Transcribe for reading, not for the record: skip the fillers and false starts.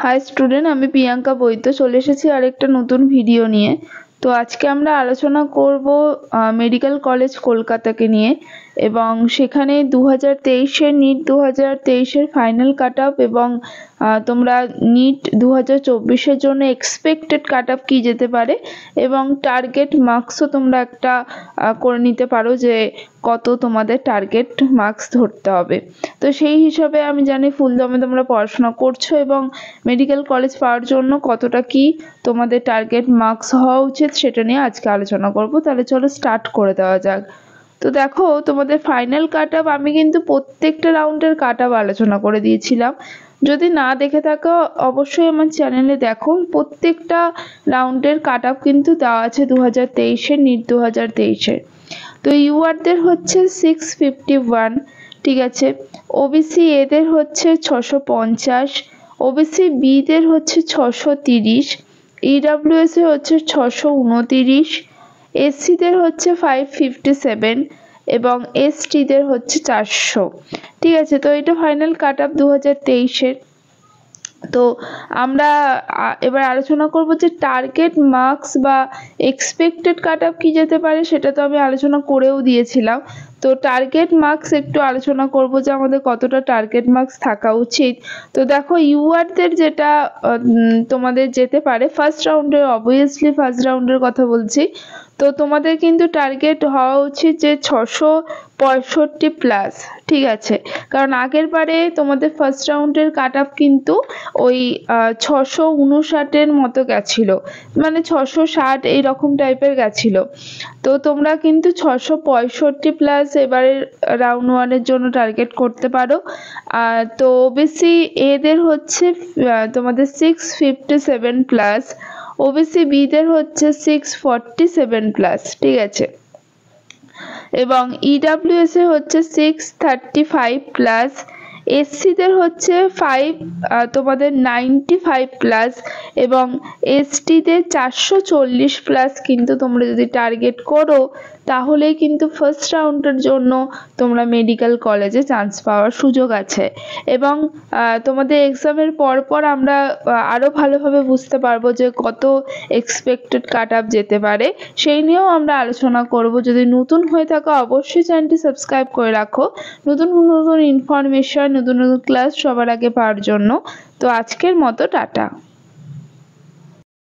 High student, আমি প্রিয়াঙ্কা বৈদ্য চলে এসেছি আরেকটা নতুন ভিডিও নিয়ে। তো আজকে আমরা আলোচনা করব মেডিকেল কলেজ কলকাতাকে নিয়ে, এবং সেখানে 2023-এর নিট 2023-এর ফাইনাল কাট অফ এবং তোমরা নিট 2024-এর জন্য এক্সপেক্টেড কাট অফ কী যেতে পারে এবং টার্গেট মার্কসও তোমরা একটা করে নিতে পারো যে কত তোমাদের টার্গেট মার্কস ধরতে হবে। তো সেই হিসাবে আমি জানি ফুল দমে তোমরা পড়াশোনা করছো এবং মেডিকেল কলেজ পাওয়ার জন্য কতটা কি তোমাদের টার্গেট মার্কস হওয়া উচিত সেটা নিয়ে আজকে আলোচনা করব। তাহলে চলো স্টার্ট করে দেওয়া যাক। তো দেখো, তোমাদের ফাইনাল কাট অফ আমি কিন্তু প্রত্যেকটা রাউন্ডের কাট অফ আলোচনা করে দিয়েছিলাম। যদি না দেখে থাকো অবশ্যই আমার চ্যানেলে দেখো, প্রত্যেকটা রাউন্ডের কাট অফ কিন্তু দেওয়া আছে 2023-এর নিট 2023-এর। তো ইউআরদের হচ্ছে 651, ঠিক আছে। ওবিসি এদের হচ্ছে 650, ওবিসি বিদের হচ্ছে 630, ইডাব্লিউএস এ হচ্ছে 629, এসসিদের হচ্ছে 557 এবং এসটিদের হচ্ছে 400, ঠিক আছে। তো এটা ফাইনাল কাট অফ 2023-এর। তো আমরা এবার আলোচনা করব যে টার্গেট মার্কস বা এক্সপেক্টেড কাট অফ কী যেতে পারে, সেটা তো আমি আলোচনা করেও দিয়েছিলাম। তো টার্গেট মার্কস একটু আলোচনা করব যে আমাদের কতটা টার্গেট মার্কস থাকা উচিত। তো দেখো, ইউআরদের যেটা তোমাদের যেতে পারে ফার্স্ট রাউন্ডের, অবভিয়াসলি ফার্স্ট রাউন্ডের কথা বলছি। তো তোমাদের কিন্তু টার্গেট হওয়া উচিত যে 665 প্লাস, ঠিক আছে। কারণ আগের বারে তোমাদের ফার্স্ট রাউন্ডের কাট অফ কিন্তু ওই 659-এর মতো গেছিলো, মানে 660 এইরকম টাইপের গেছিলো। তো তোমরা কিন্তু 665 প্লাস এবারের রাউন্ড ওয়ানের জন্য টার্গেট করতে পারো। তো ওবিসি এদের হচ্ছে তোমাদের 657 প্লাস, ওবিসি বিদের হচ্ছে 647 প্লাস, ঠিক আছে। এবং ইডাব্লিউএস এ হচ্ছে 635 প্লাস, এসসিদের হচ্ছে তোমাদের 95 প্লাস এবং এসটিদের 440 প্লাস কিন্তু তোমরা যদি টার্গেট করো তাহলেই কিন্তু ফার্স্ট রাউন্ডের জন্য তোমরা মেডিকেল কলেজে চান্স পাওয়ার সুযোগ আছে। এবং তোমাদের এক্সামের পর আমরা আরও ভালোভাবে বুঝতে পারবো যে কত এক্সপেক্টেড কাট অফ যেতে পারে, সেই নিয়েও আমরা আলোচনা করব। যদি নতুন হয়ে থাকো অবশ্যই চ্যানেলটি সাবস্ক্রাইব করে রাখো নতুন নতুন ইনফরমেশন, নতুন নতুন ক্লাস সবার আগে পাওয়ার জন্য। তো আজকের মতো টাটা।